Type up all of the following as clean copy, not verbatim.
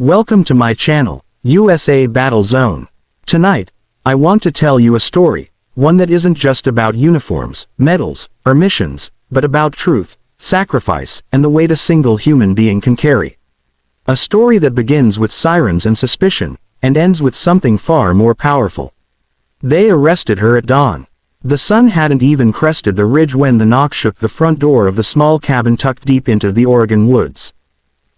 Welcome to my channel, USA Battle Zone. Tonight, I want to tell you a story, one that isn't just about uniforms, medals, or missions, but about truth, sacrifice, and the weight a single human being can carry. A story that begins with sirens and suspicion, and ends with something far more powerful. They arrested her at dawn. The sun hadn't even crested the ridge when the knock shook the front door of the small cabin tucked deep into the Oregon woods.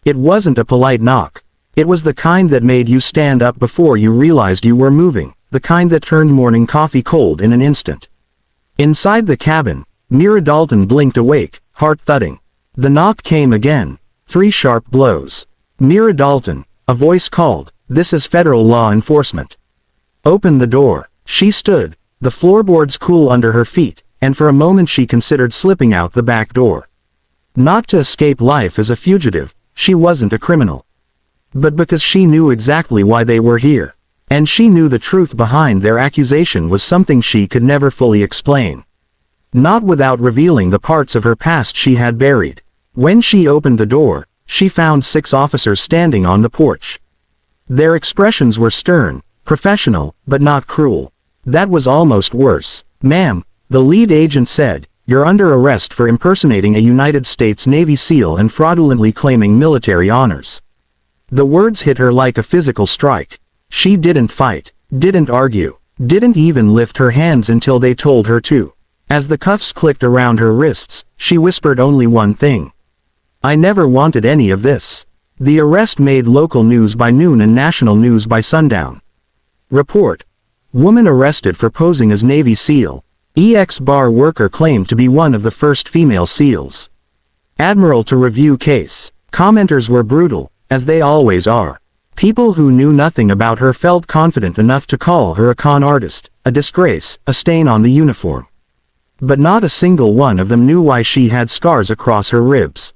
It wasn't a polite knock. It was the kind that made you stand up before you realized you were moving, the kind that turned morning coffee cold in an instant. Inside the cabin, Mera Dalton blinked awake, heart thudding. The knock came again. 3 sharp blows. Mera Dalton, a voice called, "This is federal law enforcement. Open the door." She stood, the floorboards cool under her feet, and for a moment she considered slipping out the back door. Not to escape life as a fugitive, she wasn't a criminal. But because she knew exactly why they were here. And she knew the truth behind their accusation was something she could never fully explain. Not without revealing the parts of her past she had buried. When she opened the door, she found 6 officers standing on the porch. Their expressions were stern, professional, but not cruel. That was almost worse. "Ma'am," the lead agent said, "you're under arrest for impersonating a United States Navy SEAL and fraudulently claiming military honors." The words hit her like a physical strike. She didn't fight, didn't argue, didn't even lift her hands until they told her to. As the cuffs clicked around her wrists, she whispered only one thing. "I never wanted any of this." The arrest made local news by noon and national news by sundown. Report: woman arrested for posing as Navy SEAL. EX-bar worker claimed to be one of the first female SEALs. Admiral to review case. Commenters were brutal, as they always are. People who knew nothing about her felt confident enough to call her a con artist, a disgrace, a stain on the uniform. But not a single one of them knew why she had scars across her ribs.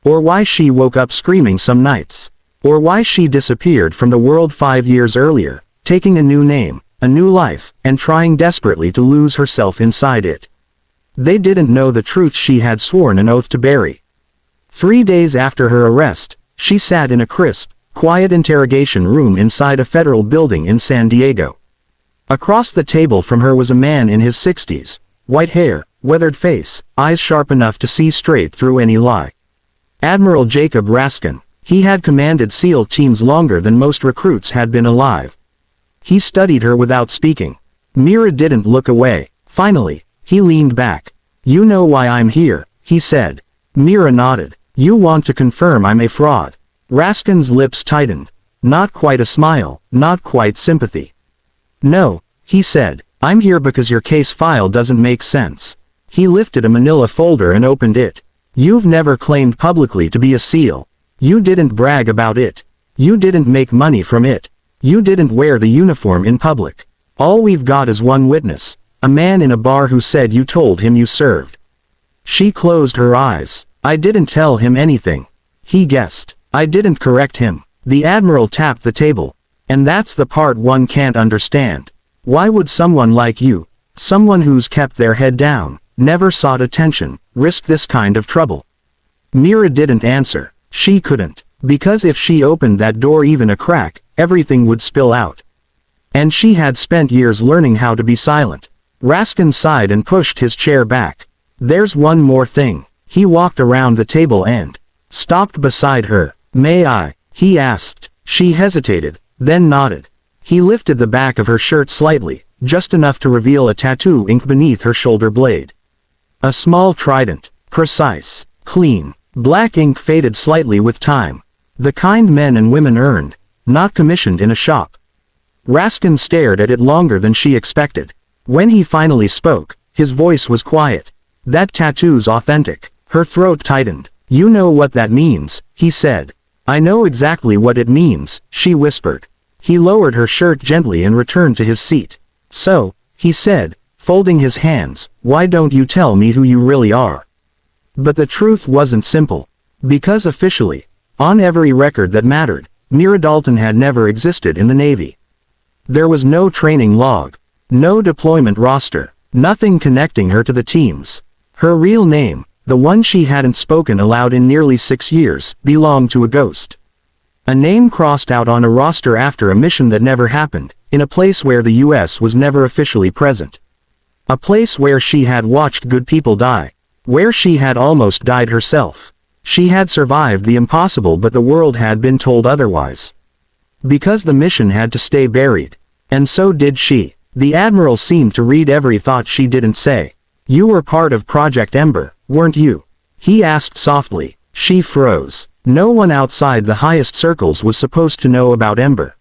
Or why she woke up screaming some nights. Or why she disappeared from the world 5 years earlier, taking a new name, a new life, and trying desperately to lose herself inside it. They didn't know the truth she had sworn an oath to bury. 3 days after her arrest, she sat in a crisp, quiet interrogation room inside a federal building in San Diego. Across the table from her was a man in his 60s, white hair, weathered face, eyes sharp enough to see straight through any lie. Admiral Jacob Raskin. He had commanded SEAL teams longer than most recruits had been alive. He studied her without speaking. Mera didn't look away. Finally, he leaned back. "You know why I'm here," he said. Mera nodded. "You want to confirm I'm a fraud." Raskin's lips tightened. Not quite a smile, not quite sympathy. "No," he said, "I'm here because your case file doesn't make sense." He lifted a manila folder and opened it. "You've never claimed publicly to be a SEAL. You didn't brag about it. You didn't make money from it. You didn't wear the uniform in public. All we've got is one witness, a man in a bar who said you told him you served." She closed her eyes. "I didn't tell him anything. He guessed. I didn't correct him." The Admiral tapped the table. "And that's the part one can't understand. Why would someone like you, someone who's kept their head down, never sought attention, risk this kind of trouble?" Mera didn't answer. She couldn't. Because if she opened that door even a crack, everything would spill out. And she had spent years learning how to be silent. Raskin sighed and pushed his chair back. "There's one more thing." He walked around the table and stopped beside her. "May I?" he asked. She hesitated, then nodded. He lifted the back of her shirt slightly, just enough to reveal a tattoo inked beneath her shoulder blade. A small trident, precise, clean, black ink faded slightly with time. The kind men and women earned, not commissioned in a shop. Raskin stared at it longer than she expected. When he finally spoke, his voice was quiet. "That tattoo's authentic." Her throat tightened. "You know what that means," he said. "I know exactly what it means," she whispered. He lowered her shirt gently and returned to his seat. "So," he said, folding his hands, "why don't you tell me who you really are?" But the truth wasn't simple. Because officially, on every record that mattered, Mera Dalton had never existed in the Navy. There was no training log, no deployment roster, nothing connecting her to the teams. Her real name, the one she hadn't spoken aloud in nearly 6 years, belonged to a ghost. A name crossed out on a roster after a mission that never happened, in a place where the US was never officially present. A place where she had watched good people die. Where she had almost died herself. She had survived the impossible, but the world had been told otherwise. Because the mission had to stay buried. And so did she. The Admiral seemed to read every thought she didn't say. "You were part of Project Ember, weren't you?" he asked softly. She froze. No one outside the highest circles was supposed to know about Ember.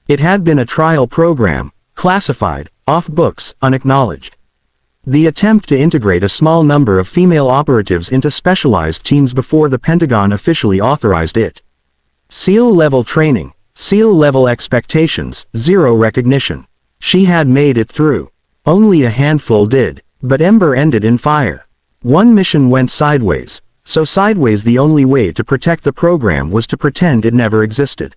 It had been a trial program, classified, off books, unacknowledged. The attempt to integrate a small number of female operatives into specialized teams before the Pentagon officially authorized it. SEAL-level training, SEAL-level expectations, zero recognition. She had made it through. Only a handful did, but Ember ended in fire. One mission went sideways, so sideways the only way to protect the program was to pretend it never existed.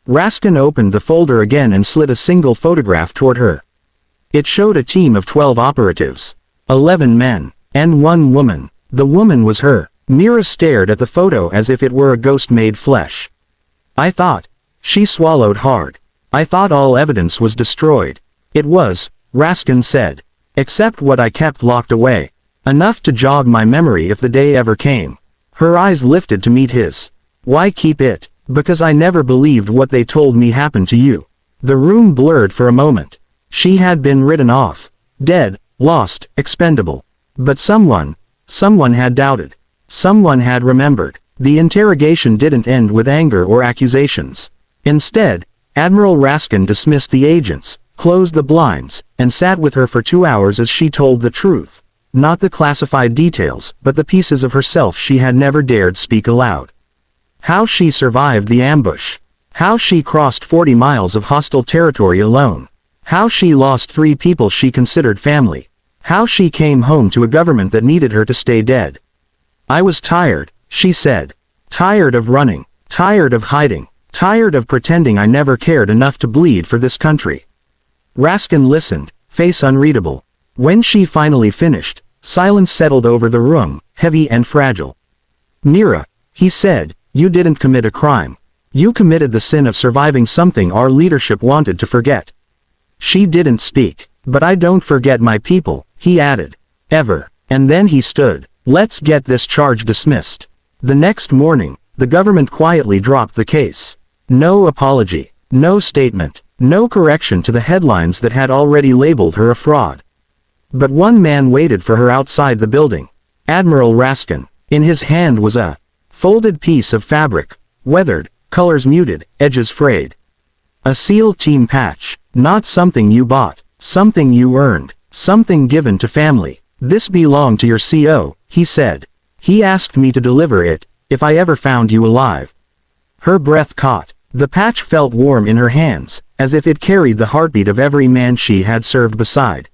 Raskin opened the folder again and slid a single photograph toward her. It showed a team of 12 operatives. 11 men, and 1 woman. The woman was her. Mera stared at the photo as if it were a ghost made flesh. "I thought." She swallowed hard. "I thought all evidence was destroyed." "It was," Raskin said. "Except what I kept locked away. Enough to jog my memory if the day ever came." Her eyes lifted to meet his. "Why keep it?" "Because I never believed what they told me happened to you." The room blurred for a moment. She had been written off. Dead, lost, expendable. But someone had doubted. Someone had remembered. The interrogation didn't end with anger or accusations. Instead, Admiral Raskin dismissed the agents, closed the blinds, and sat with her for 2 hours as she told the truth. Not the classified details, but the pieces of herself she had never dared speak aloud. How she survived the ambush. How she crossed 40 miles of hostile territory alone. How she lost 3 people she considered family. How she came home to a government that needed her to stay dead. "I was tired," she said. "Tired of running. Tired of hiding. Tired of pretending I never cared enough to bleed for this country." Raskin listened, face unreadable. When she finally finished, silence settled over the room, heavy and fragile. "Mera," he said, "you didn't commit a crime. You committed the sin of surviving something our leadership wanted to forget." She didn't speak. "But I don't forget my people," he added. "Ever." And then he stood. "Let's get this charge dismissed." The next morning, the government quietly dropped the case. No apology. No statement. No correction to the headlines that had already labeled her a fraud. But one man waited for her outside the building. Admiral Raskin. In his hand was a folded piece of fabric. Weathered, colors muted, edges frayed. A SEAL team patch. Not something you bought. Something you earned. Something given to family. "This belonged to your CO, he said. He asked me to deliver it, if I ever found you alive." Her breath caught. The patch felt warm in her hands, as if it carried the heartbeat of every man she had served beside.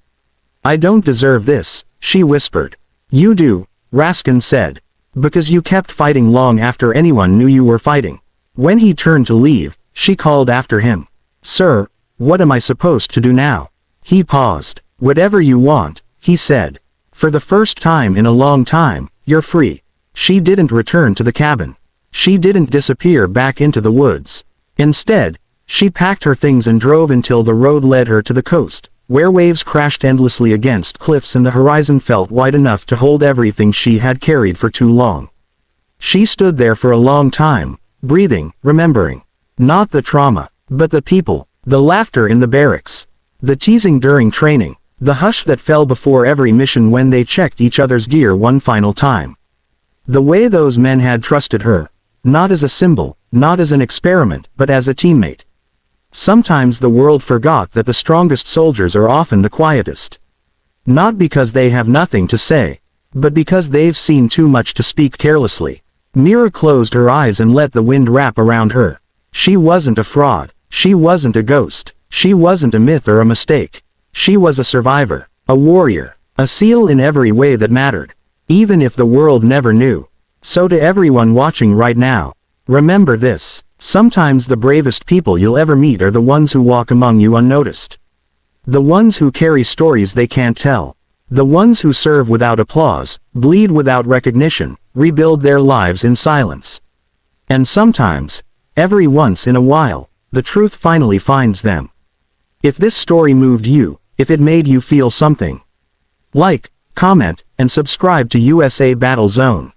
"I don't deserve this," she whispered. "You do," Raskin said. "Because you kept fighting long after anyone knew you were fighting." When he turned to leave, she called after him. "Sir, what am I supposed to do now?" He paused. "Whatever you want," he said. "For the first time in a long time, you're free." She didn't return to the cabin. She didn't disappear back into the woods. Instead, she packed her things and drove until the road led her to the coast, where waves crashed endlessly against cliffs and the horizon felt wide enough to hold everything she had carried for too long. She stood there for a long time, breathing, remembering. Not the trauma, but the people, the laughter in the barracks, the teasing during training, the hush that fell before every mission when they checked each other's gear one final time. The way those men had trusted her, not as a symbol, not as an experiment, but as a teammate. Sometimes the world forgot that the strongest soldiers are often the quietest. Not because they have nothing to say, but because they've seen too much to speak carelessly. Mera closed her eyes and let the wind wrap around her. She wasn't a fraud. She wasn't a ghost. She wasn't a myth or a mistake. She was a survivor, a warrior, a SEAL in every way that mattered. Even if the world never knew. So to everyone watching right now, remember this. Sometimes the bravest people you'll ever meet are the ones who walk among you unnoticed. The ones who carry stories they can't tell. The ones who serve without applause, bleed without recognition, rebuild their lives in silence. And sometimes, Every once in a while, the truth finally finds them. If this story moved you, if it made you feel something, like, comment, and subscribe to USA Battle Zone.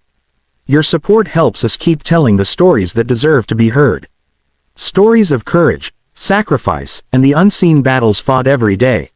Your support helps us keep telling the stories that deserve to be heard. Stories of courage, sacrifice, and the unseen battles fought every day.